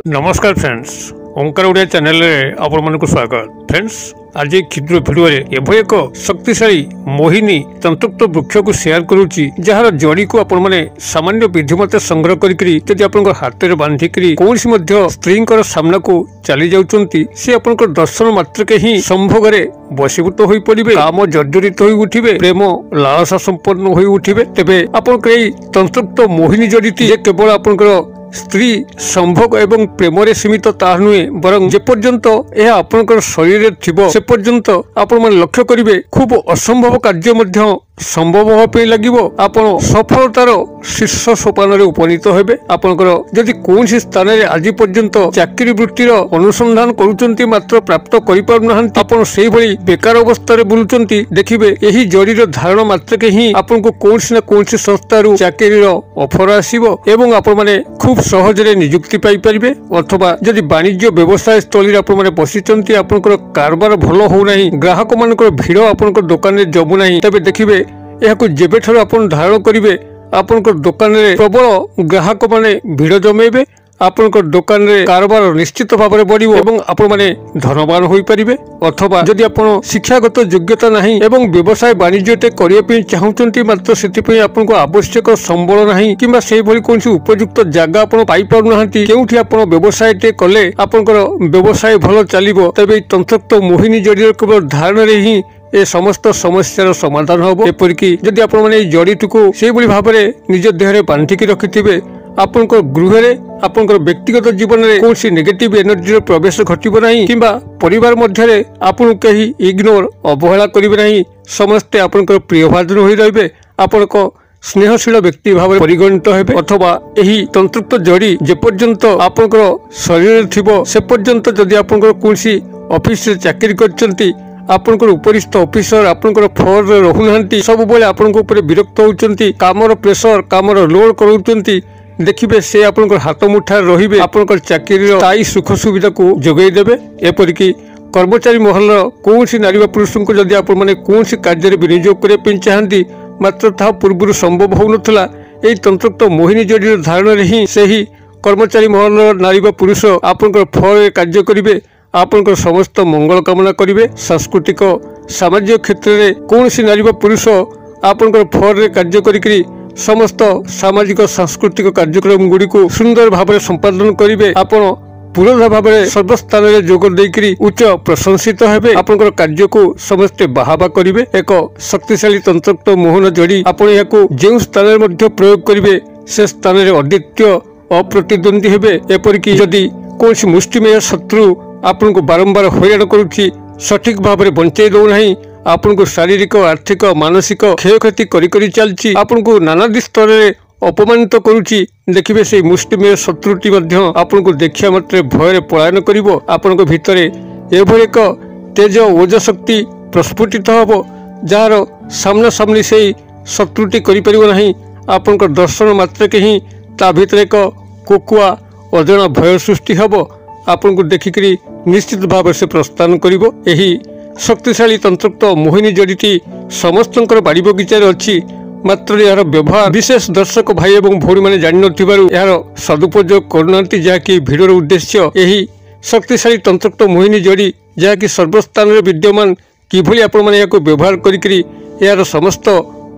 नमस्कार फ्रेंड्स, ओंकार ओडिया चैनल रे आपण मानक स्वागत। फ्रेंड्स, आज क्षुद्र भिडियो एभली एक शक्तिशाली मोहिनी तंतुक्त वृक्ष को शेयर करुच्ची, जार जड़ी को आपण माने सामान्य विधि मत संग्रह करी जदि आपण हाथ में बांधिकी कौन स्त्री सामना को चली जाउचंती, से आपण दर्शन मात्र के ही संभोग बसीभूत हो पड़े, काम जर्जरित हो उठे, प्रेम लालसा संपन्न हो उठे। तेबे आपण तंतुक्त मोहिनी जड़ीटी केवल आपण स्त्री संभोग एवं प्रेम सीमित ता नुहे, बरं जेपर्यंत यह आपणकर शरीर थिबो से पर्यंत आपण मन लक्ष्य करिवे खूब असंभव कार्य मध्य संभव होपे लागिवो। आपण सफलतार शीर्ष सोपान रे उपनीत हेबे। आपणकर जदि कोनसी स्थान रे आज पर्यंत चाकरी वृत्तिर अनुसंधान करूचंती मात्र प्राप्त करि पारु नाहंती, आपण सेही भली बेकार अवस्था रे बुलुचंती, देखिबे एही जड़ीर धारण मात्र के ही आपनको कोनसी ना कोनसी संस्थारु चाकरीर ऑफर आसीबो एवं आपण माने खूब सहजरे नियुक्ति पाई परिबे। अथवा जदि वाणिज्य व्यवसाय स्थली आपण माने बसिचंती, आपनकर कारबार भलो हो नाही, ग्राहक मानकर भीड़ आपनकर दुकान रे जमु नाही, तबे देखिबे यहाकु जेबेठारु आपण धारण करिवे आपनकर दुकान रे प्रबल ग्राहक माने भीड़ जमेबे, आपनकर दुकान रे कारबार निश्चित भाव में बढ़िबो एवं आपण माने धनवान होई परिबे। अथवा जदि आपण शिक्षागत योग्यता नाही एवं व्यवसाय वाणिज्य टे करिया पे चाहुचंती, मात्र सेति पे आपनको आवश्यक संबल नाही किंबा सेही भली कोनसी उपयुक्त जगह आपण पाई पारु नाहंती, केउठी आपण व्यवसाय टे कले आपनकर व्यवसाय भलो चलिबो, तबे तंतुक्त मोहिनी जड़ी केवल धारण रे ही ए समस्त समस्यार समाधान होबो। एपरिकी जदि आपण माने जड़ीटी को सेही भली भाव में निज देह रे बांधिकी रखिथिबे, आपनकर गृह रे आपनकर व्यक्तिगत जीवन रे कोनसी नेगेटिव एनर्जी रो प्रवेश घटिबो नाही किंबा परिवार मध्य रे आपन केही इग्नोर अवहेला करिवे नाही, समस्त आपनकर प्रिय भाजन होई रहबे, आपनको स्नेहशील व्यक्ति भाव परिगणित हेबे। अथवा एही तंतुक्त जड़ी जे पर्यंत आपनकर शरीर थिबो से पर्यंत जदि आपनकर कोनसी ऑफिस रे चाकरी करचंती, आपनकर उपरिस्थ ऑफिसर आपनकर फ्लोर रे रहु नाहंती, सब बेले आपनकर ऊपर विरक्त होउचंती, कामर प्रेशर कामर लोड करूचंती, देखिबे से आपनकर हाथ मुठा रहिबे, आपनकर चाकरी स्थायी सुख सुविधा को जोगाई देबे। एपरिकी कर्मचारी महल कोनसी नारी वा पुरुष को जदि आपण माने कोनसी कार्य रे विनियोग करे पे चाहंती, मात्र ता पूर्व संभव हो नथला, एई तंतुक्त मोहिनी जड़ी धारण रे ही सेही कर्मचारी महल नारी वा पुरुष आपनकर फ्लोर रे कार्य करिवे, आपनकर समस्त मंगल कामना करिवे। सांस्कृतिक सामाजिक क्षेत्र रे कोनसी नारी वा पुरुष आपनकर फ्लोर रे कार्य करिकरी समस्त सामाजिक सांस्कृतिक कार्यक्रम गुड़ी को सुंदर भाव में संपादन करेंगे, आपण पूर्ण भाव में सर्वस्थान में जोग देकरी उच्च प्रशंसित हेबे, आपनकर कार्य को समस्ते बाहाबा करेंगे। एक शक्तिशाली तंतुक्त मोहन जड़ी आपण याको जेउ स्थान रे मध्य प्रयोग करेंगे से स्थान रे अद्वितीय अप्रतिद्वंदी हेबे। एपरिकी जदि कोनसी मुष्टिमेय शत्रु आपन को बारंबार हैरान करुछि, सठिक भाव में बंचाई दो नहीं, आपन को शारीरिक आर्थिक मानसिक क्षयक्षति करी चलछि, आपन को नाना स्तर में अपमानित करुछि, देखिबे से मुष्टिमेय शत्रुटी मध्य आपन को देखिया मात्र भय पलायन करिवो। आपन को भितरे एभली एक तेज ओज शक्ति प्रस्फुटित हबो, जार सामना सामनी से शत्रुटी करि परिबो नाही, आपन को दर्शन मात्र के ही ता भितरे एक कोकुआ अजना भय सृष्टि हबो, आपन को देखिकरी निश्चित भाव से प्रस्थान करिवो। एही शक्तिशाली तंतुक्त मोहिनी जड़ीटी समस्तंकर बाड़ी बगीचार अच्छी, मात्र यार व्यवहार विशेष दर्शक भाई एवं भौणी माने जानि नथिबारु यार सदुपयोग करूनांती, जहाँकि भिडर उद्देश्य एही शक्तिशाली तंतुक्त मोहिनी जड़ी जहाँकि सर्वस्थान रे विद्यमान किभली आपण माने याको व्यवहार करिकरी यार समस्त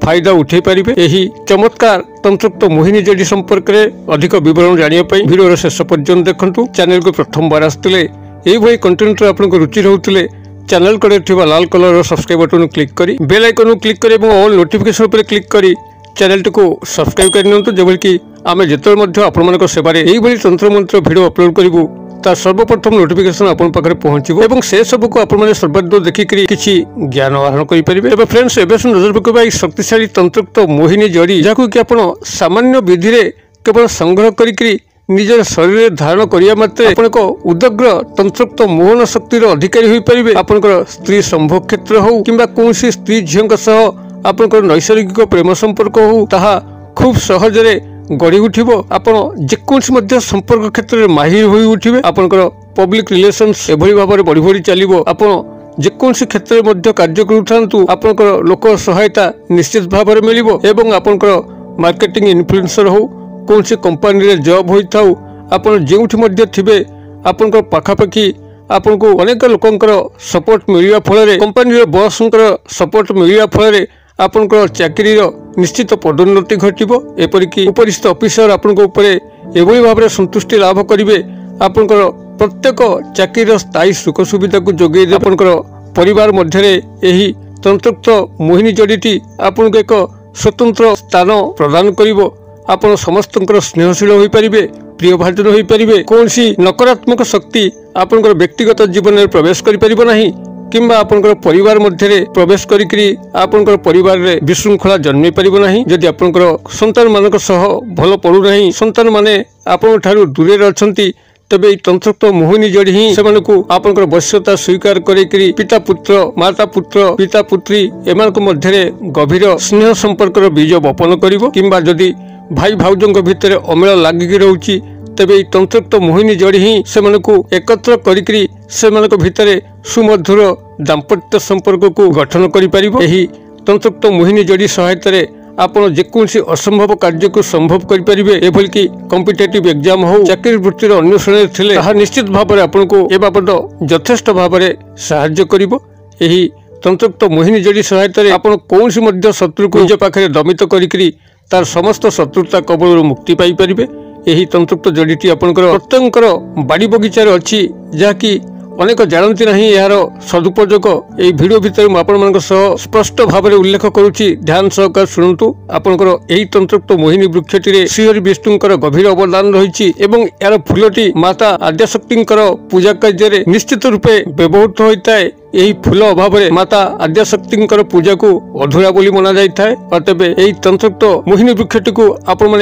फायदा उठे पारिबे। एही चमत्कार तंतुक्त मोहिनी जड़ी संपर्क में अधिक विवरण जानिया पई भिडियो शेष पर्यंत देखंतु। चैनल को प्रथम बार आसुतले एही भई कंटेंट आपनको रुचि रहउतले चैनल कड़े थिबा लाल कलर सब्सक्राइब बटन क्लिक करी बेल आइकन क्लिक करी एवं ऑल नोटिफिकेशन पर क्लिक करी चैनल को सब्सक्राइब कर नियंतु, जेबल कि आमे जेतल मध्य आपण मानक सेबारे एही भली तंत्र मंत्र वीडियो अपलोड करिवु ता सर्वप्रथम नोटिफिकेशन आपण पाखरे पहुंचीबो एवं से सब को आपण माने सर्वाधिक देखिकरी किछि ज्ञान आहरण करि परिबे। एबे फ्रेंड्स, एबे सुन नजर पकेबा ई शक्तिशाली तंतुक्त मोहिनी जड़ी जाकु कि आपण सामान्य विधि रे केवल संग्रह करिकरी निजर शरीर धारण करिया मात्रे आपनक उदग्र तंतुक्त मोहन शक्तिर अधिकारी होई परिबे। आपनकर स्त्री संभोग क्षेत्र हो किंबा कोनसी स्त्री झियंक सह आपनकर नैसर्गिक प्रेम संपर्क हो, ताहा खूब सहजरे गढ़ी उठिबो। आपण जेकोनसी मध्य संपर्क क्षेत्र में माहिर होई उठिबे। आपनकर पब्लिक रिलेशंस एभली भाव में बढ़ी बढ़ी चलिबो। आपण जेकोनसी क्षेत्र में कार्य करूथांतु आपनकर लोक सहायता निश्चित भाव में मिलिबो एवं आपनकर मार्केटिंग इन्फ्लुएंसर हो कौन सी कंपनी रे जॉब होइथाउ आपण जेउठी मध्ये थिबे आपण को पाखापाखी आपण को अनेक लोकंकर सपोर्ट मिलिया फल कंपनी रे बॉसंकर सपोर्ट मिलिया फल आपण को चाकरी निश्चित पदोन्नति घटिबो एपरिकी उपरिस्थ ऑफिसर आपण को ऊपर एभली भाबरे संतुष्टि लाभ करिवे आपण को प्रत्येक चाकरी स्थायी सुख सुविधा को जोगे आपण को परिवार मध्यरे एही तंत्रयुक्त मोहिनी जड़ीटी आपण को एक स्वतंत्र स्थान प्रदान करिवो आपण समस्तंकर स्नेहशील होई परिबे प्रिय भाजन होई परिबे कौन सी नकारात्मक शक्ति आपण व्यक्तिगत जीवन में प्रवेश करि परिबो नाही किंबा आपनकर परिवार मध्यरे प्रवेश करिकरी आपनकर परिवार रे विशृंखला जन्मी परिबो नाही जदि आपनकर संतान मानक सह भल पडु नाही संतान माने आपन ठारू दूरे रहछंती तबे ई तंत्रयुक्त मोहिनी जड़ी ही सेमानकु आपनकर वश्यता स्वीकार करिकरी पिता पुत्र माता पुत्र पिता पुत्री एमानक मध्यरे गभीर स्नेह संपर्कर बीज बपन करिवो किंबा जदि भाई भाउजंक भितरे अमेल लागिकी रहउची तबे ई तंत्रयुक्त मोहिनी जड़ी ही सेमानकु एकत्र करिकरी सेमानक भितरे सुमधुर दाम्पत्य संपर्क को गठन करि परिबो एही तंत्रयुक्त मोहिनी जड़ी सहायता आपण जेकोसी असंभव कार्य को संभव करि परिबे एभल कि कॉम्पिटिटिव एग्जाम हो चाकरी वृत्तिर अन्वेषण थिले ताहा निश्चित भाव आपण को ए बाबद यथेष्ट भाव सहाय्य करिवो एही तंत्रयुक्त मोहिनी जड़ी सहायता आपण कोनसी मध्य शत्रु को निज पाखरे दमित करिकरी तार समस्त शत्रुता कबलरू मुक्ति पाई परिबे एही तंत्रयुक्त जड़ीटी आपनकर प्रत्येककर बाड़ी बगीचार अछि जाकी अनेक जानती नहीं यार सदुपयोग यही भिडियो भितर स्पष्ट भाव में उल्लेख करुच्ची ध्यान सहकार शुणु आपंकर यही तंत्रयुक्त मोहिनी वृक्षटी श्रीहरि विष्णुकर गभीर अवदान रही यार फूलटी माता आद्यशक्ति पूजा कार्य निश्चित रूपे व्यवहृत होता है यही फूल अभाव में माता आद्यशक्ति पूजा को अधूरा बोली मना जाए तेज यही तंत्रयुक्त मोहिनी वृक्षटी को आपण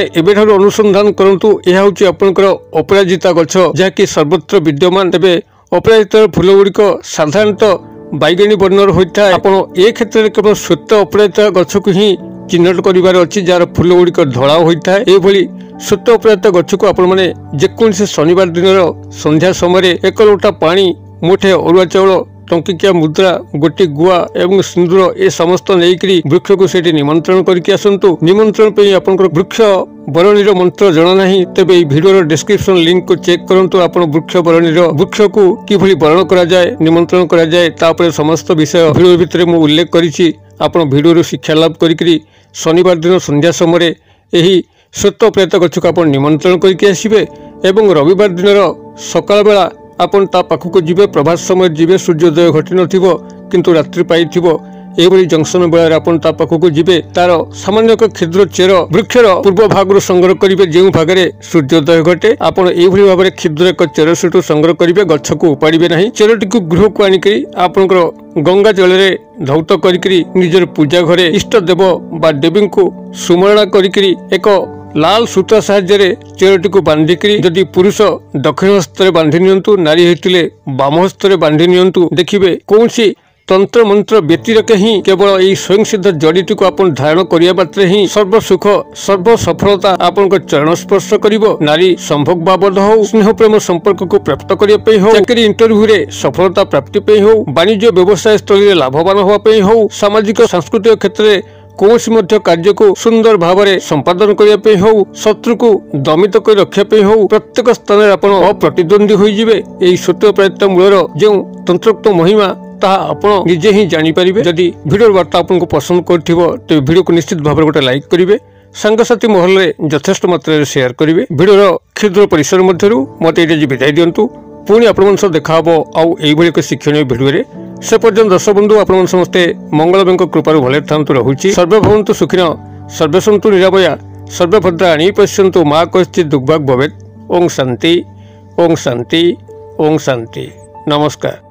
अनुसंधान करूँ यह हूँ आपंकर अपराजिता गछ जहाँकि सर्वत्र विद्यमान तेज अपराजित फूल गुड़िक साधारणतः बैगणी वर्णर होता है आपण ए क्षेत्र में केवल श्वेत अपराजित गछ को ही चिन्हट कर जार फूल गुड़िक धड़ा होता है यह श्वेत अपराजित गछ को आपण मैंने जेकोसी शनिवार दिन संध्या समय एक लोटा पानी मुठे अरुआ चाउल टंकिकिया मुद्रा गोटी गुआ एवं सिंदूर ए समस्त नहींकरी वृक्ष को सेठी निमंत्रण करके आसतु निमंत्रण पे आपनकर वृक्ष बरणीर मंत्र जना नहीं तेबे ई वीडियो डिस्क्रिप्शन लिंक को चेक करंतु आपण वृक्ष बरणीर वृक्ष को किभली बरण करा जाए निमंत्रण करा जाए तापर समस्त विषय वीडियो भितर मु उल्लेख करिछि आपण वीडियो शिक्षा लाभ करिकरी शनिवार दिन संध्या समय एही श्वेत प्रेत गछ को आपण निमंत्रण करके आसीबे एवं रविवार दिन सकाळ बेला आपण ता पाखक जीवे प्रभात समय जीवे सूर्योदय घटी नथिबो किंतु रात्रि पाइथिबो एभली जंक्शन बेला आपण ता पाखक जीवे तार सामान्य एक क्षुद्र चेर वृक्षर पूर्व भाग संग्रह करिवे जे भागरे सूर्योदय घटे आपण एभली भाबरे क्षुद्र एक चेर सेटु संग्रह करिवे गछ को उपाड़िबे नाही चेरटी को गृह को आनिकरी आपनकर गंगा जल रे धौत करिकरी निजर पूजा घरे इष्ट देव बा देवी को सुमरणा करिकरी एक लाल सूता साहाय्य चेरटी को बांधिकी जदि पुरुष दक्षिण हस्त बांधि नियंतु नारी होते बाम हस्त बांधि नियंतु देखिए कौन सी तंत्र मंत्र व्यतिरेक ही केवल यही स्वयं सिद्ध जड़ीटी को आपण धारण करिया मात्रे ही सर्व सुख सर्व सफलता आपण चरण स्पर्श करिवो नारी संभोग बाबद हो स्नेह प्रेम संपर्क को प्राप्त करिया पे हो चाकरी इंटरव्यू रे सफलता प्राप्ति पे हो वाणिज्य व्यवसाय स्थल रे लाभवान होवा पे हो सामाजिक सांस्कृतिक क्षेत्र में कौनसी मध्य कार्य को सुंदर भाव में संपादन करने हो शत्रु को दमित कर रखापी हो प्रत्येक स्थान में आप अप्रतिद्वंदी होइजिबे एई सत्य प्रायत मूलर जो तंत्रयुक्त महिमा ताहा आपण निजे ही जानीपारे जदि वीडियो वार्ता आपको पसंद करथिबो तो वीडियो को निश्चित भाव में गोटे लाइक करेंगे सांगसाथी महल में यथेष्ट मात्रा शेयर करेंगे वीडियो क्षुद्र परिसर मध्यरु मते ये विदाय दिंतु पुणी आपण देखा आउ एक शिक्षणीय वीडियो से पर्यटन दर्शक बंधु आपण समस्ते मंगल कृपार भले था रहुछि सर्वे भवन्तु सुखिन सर्वे सन्तु निरामया सर्वे भद्राणि पश्यन्तु मा कश्चित् दुर्भाग् भवेत् ओम शांति ओम शांति ओम शांति नमस्कार।